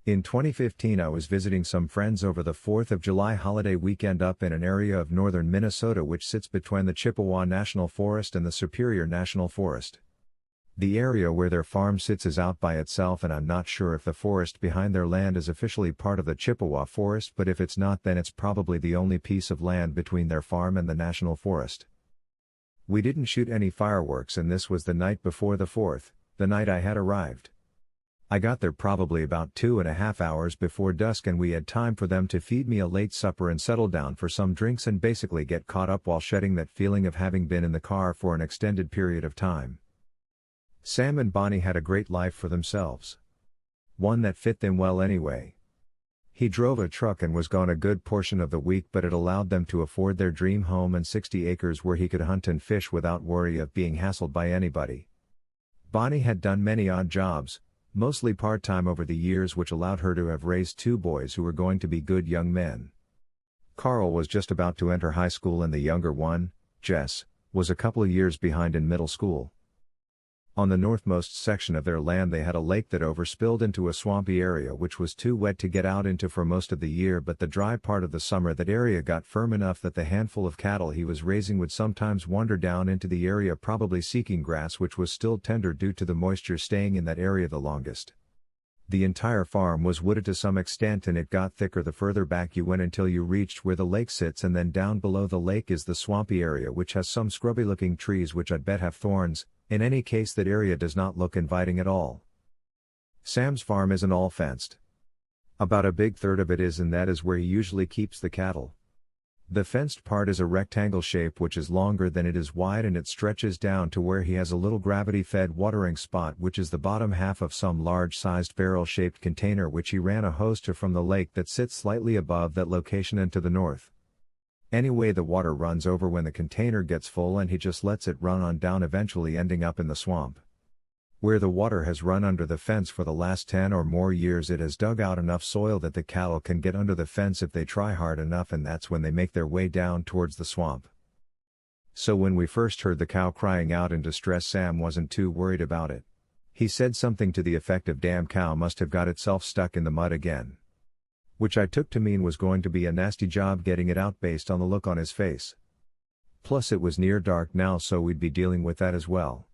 In 2015 I was visiting some friends over the 4th of July holiday weekend up in an area of northern Minnesota which sits between the Chippewa National Forest and the Superior National Forest. The area where their farm sits is out by itself, and I'm not sure if the forest behind their land is officially part of the Chippewa Forest, but if it's not, then it's probably the only piece of land between their farm and the National Forest. We didn't shoot any fireworks, and this was the night before the 4th, the night I had arrived. I got there probably about 2.5 hours before dusk, and we had time for them to feed me a late supper and settle down for some drinks and basically get caught up while shedding that feeling of having been in the car for an extended period of time. Sam and Bonnie had a great life for themselves. One that fit them well anyway. He drove a truck and was gone a good portion of the week, but it allowed them to afford their dream home and 60 acres where he could hunt and fish without worry of being hassled by anybody. Bonnie had done many odd jobs, mostly part-time over the years, which allowed her to have raised 2 boys who were going to be good young men. Carl was just about to enter high school, and the younger one, Jess, was a couple of years behind in middle school. On the northmost section of their land they had a lake that overspilled into a swampy area which was too wet to get out into for most of the year, but the dry part of the summer that area got firm enough that the handful of cattle he was raising would sometimes wander down into the area, probably seeking grass which was still tender due to the moisture staying in that area the longest. The entire farm was wooded to some extent, and it got thicker the further back you went until you reached where the lake sits, and then down below the lake is the swampy area which has some scrubby looking trees which I'd bet have thorns. In any case, that area does not look inviting at all. Sam's farm isn't all fenced. About a big third of it is, and that is where he usually keeps the cattle. The fenced part is a rectangle shape which is longer than it is wide, and it stretches down to where he has a little gravity-fed watering spot which is the bottom half of some large-sized barrel-shaped container which he ran a hose to from the lake that sits slightly above that location and to the north. Anyway, the water runs over when the container gets full, and he just lets it run on down, eventually ending up in the swamp. Where the water has run under the fence for the last 10 or more years, it has dug out enough soil that the cattle can get under the fence if they try hard enough, and that's when they make their way down towards the swamp. So when we first heard the cow crying out in distress, Sam wasn't too worried about it. He said something to the effect of, "Damn cow must have got itself stuck in the mud again." Which I took to mean was going to be a nasty job getting it out based on the look on his face. Plus it was near dark now, so we'd be dealing with that as well.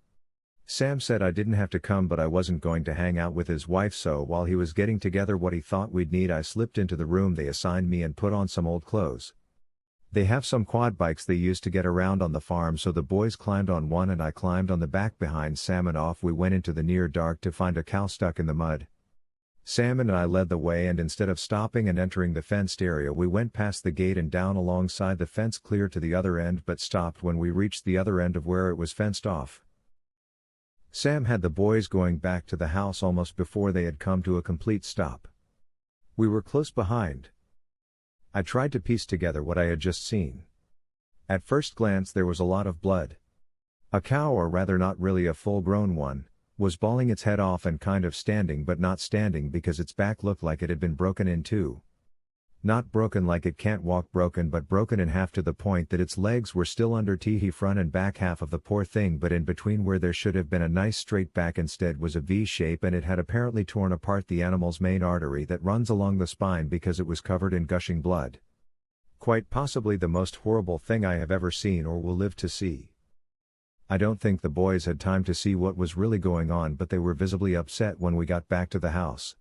Sam said I didn't have to come, but I wasn't going to hang out with his wife, so while he was getting together what he thought we'd need, I slipped into the room they assigned me and put on some old clothes. They have some quad bikes they use to get around on the farm, so the boys climbed on one and I climbed on the back behind Sam, and off we went into the near dark to find a cow stuck in the mud. Sam and I led the way, and instead of stopping and entering the fenced area, we went past the gate and down alongside the fence clear to the other end, but stopped when we reached the other end of where it was fenced off. Sam had the boys going back to the house almost before they had come to a complete stop. We were close behind. I tried to piece together what I had just seen. At first glance there was a lot of blood. A cow, or rather not really a full-grown one, was bawling its head off and kind of standing but not standing because its back looked like it had been broken in two. Not broken like it can't walk broken, but broken in half to the point that its legs were still under the front and back half of the poor thing, but in between where there should have been a nice straight back instead was a V shape, and it had apparently torn apart the animal's main artery that runs along the spine because it was covered in gushing blood. Quite possibly the most horrible thing I have ever seen or will live to see. I don't think the boys had time to see what was really going on, but they were visibly upset when we got back to the house.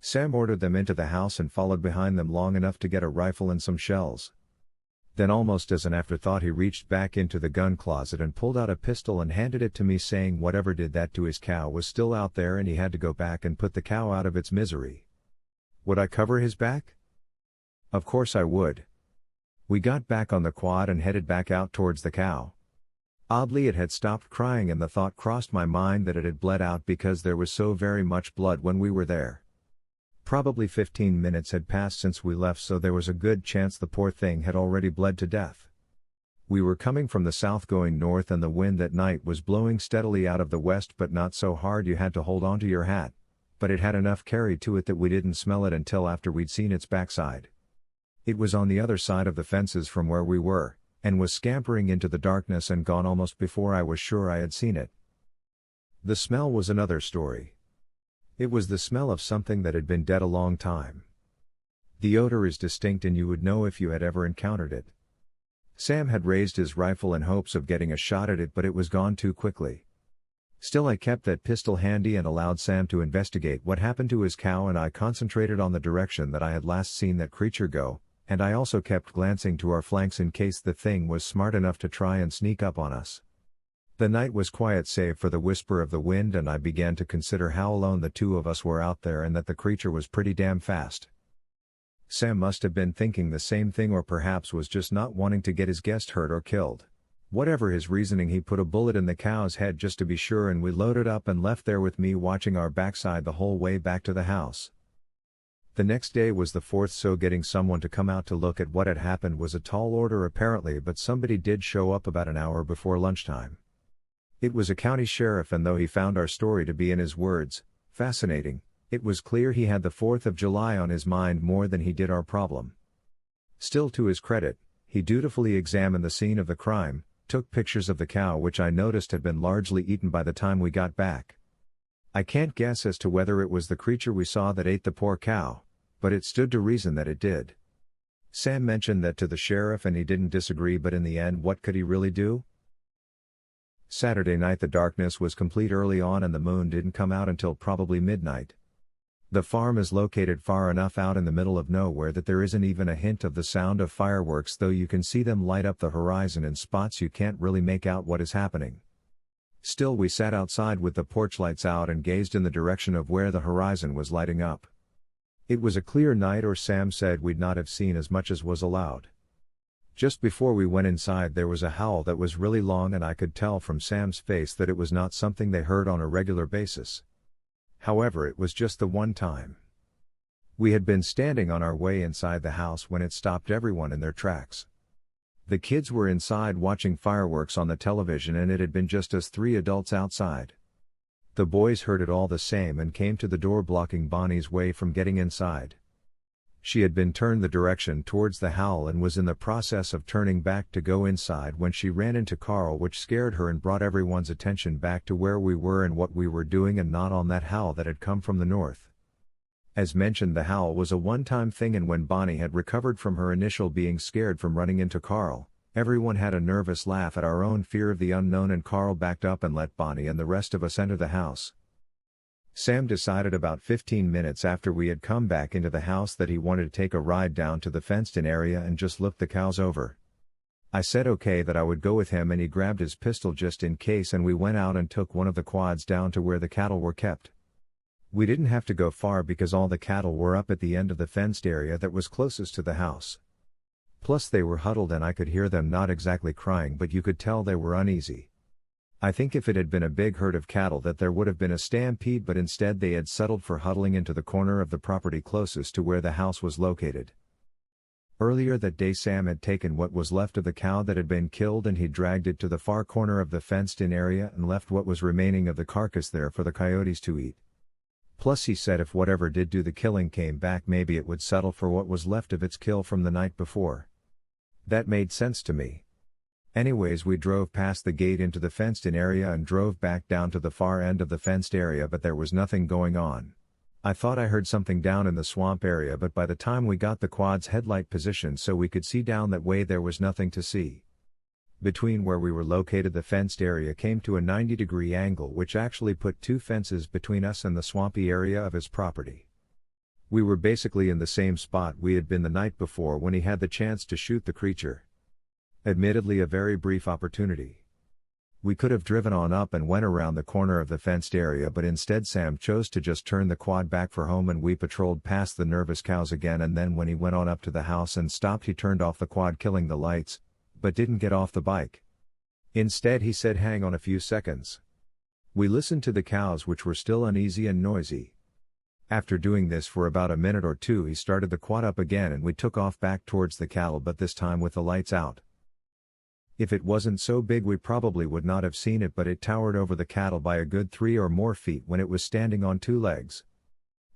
Sam ordered them into the house and followed behind them long enough to get a rifle and some shells. Then, almost as an afterthought, he reached back into the gun closet and pulled out a pistol and handed it to me, saying whatever did that to his cow was still out there and he had to go back and put the cow out of its misery. Would I cover his back? Of course I would. We got back on the quad and headed back out towards the cow. Oddly, it had stopped crying, and the thought crossed my mind that it had bled out because there was so very much blood when we were there. Probably 15 minutes had passed since we left, so there was a good chance the poor thing had already bled to death. We were coming from the south going north, and the wind that night was blowing steadily out of the west, but not so hard you had to hold onto your hat, but it had enough carry to it that we didn't smell it until after we'd seen its backside. It was on the other side of the fences from where we were, and was scampering into the darkness and gone almost before I was sure I had seen it. The smell was another story. It was the smell of something that had been dead a long time. The odor is distinct and you would know if you had ever encountered it. Sam had raised his rifle in hopes of getting a shot at it, but it was gone too quickly. Still, I kept that pistol handy and allowed Sam to investigate what happened to his cow, and I concentrated on the direction that I had last seen that creature go, and I also kept glancing to our flanks in case the thing was smart enough to try and sneak up on us. The night was quiet save for the whisper of the wind, and I began to consider how alone the two of us were out there and that the creature was pretty damn fast. Sam must have been thinking the same thing, or perhaps was just not wanting to get his guest hurt or killed. Whatever his reasoning, he put a bullet in the cow's head just to be sure, and we loaded up and left there with me watching our backside the whole way back to the house. The next day was the 4th, so getting someone to come out to look at what had happened was a tall order apparently, but somebody did show up about an hour before lunchtime. It was a county sheriff, and though he found our story to be, in his words, fascinating, it was clear he had the 4th of July on his mind more than he did our problem. Still, to his credit, he dutifully examined the scene of the crime, took pictures of the cow, which I noticed had been largely eaten by the time we got back. I can't guess as to whether it was the creature we saw that ate the poor cow, but it stood to reason that it did. Sam mentioned that to the sheriff and he didn't disagree, but in the end, what could he really do? Saturday night the darkness was complete early on and the moon didn't come out until probably midnight. The farm is located far enough out in the middle of nowhere that there isn't even a hint of the sound of fireworks, though you can see them light up the horizon in spots you can't really make out what is happening. Still, we sat outside with the porch lights out and gazed in the direction of where the horizon was lighting up. It was a clear night, or Sam said we'd not have seen as much as was allowed. Just before we went inside there was a howl that was really long, and I could tell from Sam's face that it was not something they heard on a regular basis. However, it was just the one time. We had been standing on our way inside the house when it stopped everyone in their tracks. The kids were inside watching fireworks on the television, and it had been just us 3 adults outside. The boys heard it all the same and came to the door, blocking Bonnie's way from getting inside. She had been turned the direction towards the howl and was in the process of turning back to go inside when she ran into Carl, which scared her and brought everyone's attention back to where we were and what we were doing, and not on that howl that had come from the north. As mentioned, the howl was a one-time thing, and when Bonnie had recovered from her initial being scared from running into Carl, everyone had a nervous laugh at our own fear of the unknown, and Carl backed up and let Bonnie and the rest of us enter the house. Sam decided about 15 minutes after we had come back into the house that he wanted to take a ride down to the fenced-in area and just look the cows over. I said okay, that I would go with him, and he grabbed his pistol just in case, and we went out and took one of the quads down to where the cattle were kept. We didn't have to go far because all the cattle were up at the end of the fenced area that was closest to the house. Plus they were huddled and I could hear them not exactly crying, but you could tell they were uneasy. I think if it had been a big herd of cattle that there would have been a stampede, but instead they had settled for huddling into the corner of the property closest to where the house was located. Earlier that day Sam had taken what was left of the cow that had been killed and he dragged it to the far corner of the fenced-in area and left what was remaining of the carcass there for the coyotes to eat. Plus he said if whatever did do the killing came back, maybe it would settle for what was left of its kill from the night before. That made sense to me. Anyways, we drove past the gate into the fenced-in area and drove back down to the far end of the fenced area, but there was nothing going on. I thought I heard something down in the swamp area, but by the time we got the quad's headlight positioned so we could see down that way, there was nothing to see. Between where we were located, the fenced area came to a 90-degree angle, which actually put 2 fences between us and the swampy area of his property. We were basically in the same spot we had been the night before when he had the chance to shoot the creature. Admittedly a very brief opportunity. We could have driven on up and went around the corner of the fenced area, but instead Sam chose to just turn the quad back for home, and we patrolled past the nervous cows again, and then when he went on up to the house and stopped, he turned off the quad, killing the lights, but didn't get off the bike. Instead he said hang on a few seconds. We listened to the cows, which were still uneasy and noisy. After doing this for about a minute or two, he started the quad up again and we took off back towards the cattle, but this time with the lights out. If it wasn't so big we probably would not have seen it, but it towered over the cattle by a good 3 or more feet when it was standing on 2 legs.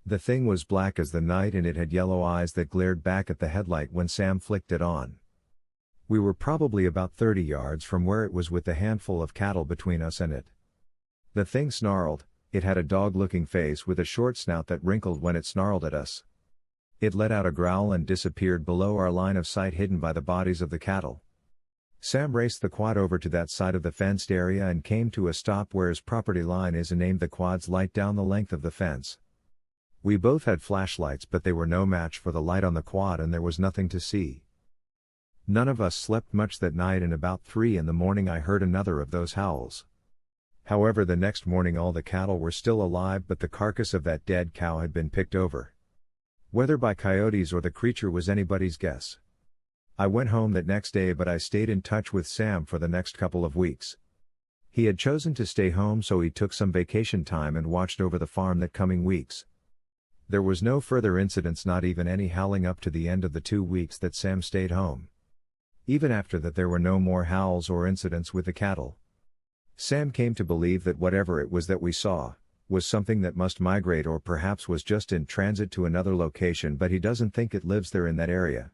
The thing was black as the night and it had yellow eyes that glared back at the headlight when Sam flicked it on. We were probably about 30 yards from where it was with the handful of cattle between us and it. The thing snarled, It had a dog-looking face with a short snout that wrinkled when it snarled at us. It let out a growl and disappeared below our line of sight, hidden by the bodies of the cattle. Sam raced the quad over to that side of the fenced area and came to a stop where his property line is and aimed the quad's light down the length of the fence. We both had flashlights, but they were no match for the light on the quad and there was nothing to see. None of us slept much that night, and about 3 in the morning I heard another of those howls. However, the next morning all the cattle were still alive, but the carcass of that dead cow had been picked over. Whether by coyotes or the creature was anybody's guess. I went home that next day, but I stayed in touch with Sam for the next couple of weeks. He had chosen to stay home, so he took some vacation time and watched over the farm that coming weeks. There was no further incidents, not even any howling up to the end of the 2 weeks that Sam stayed home. Even after that there were no more howls or incidents with the cattle. Sam came to believe that whatever it was that we saw, was something that must migrate or perhaps was just in transit to another location, but he doesn't think it lives there in that area.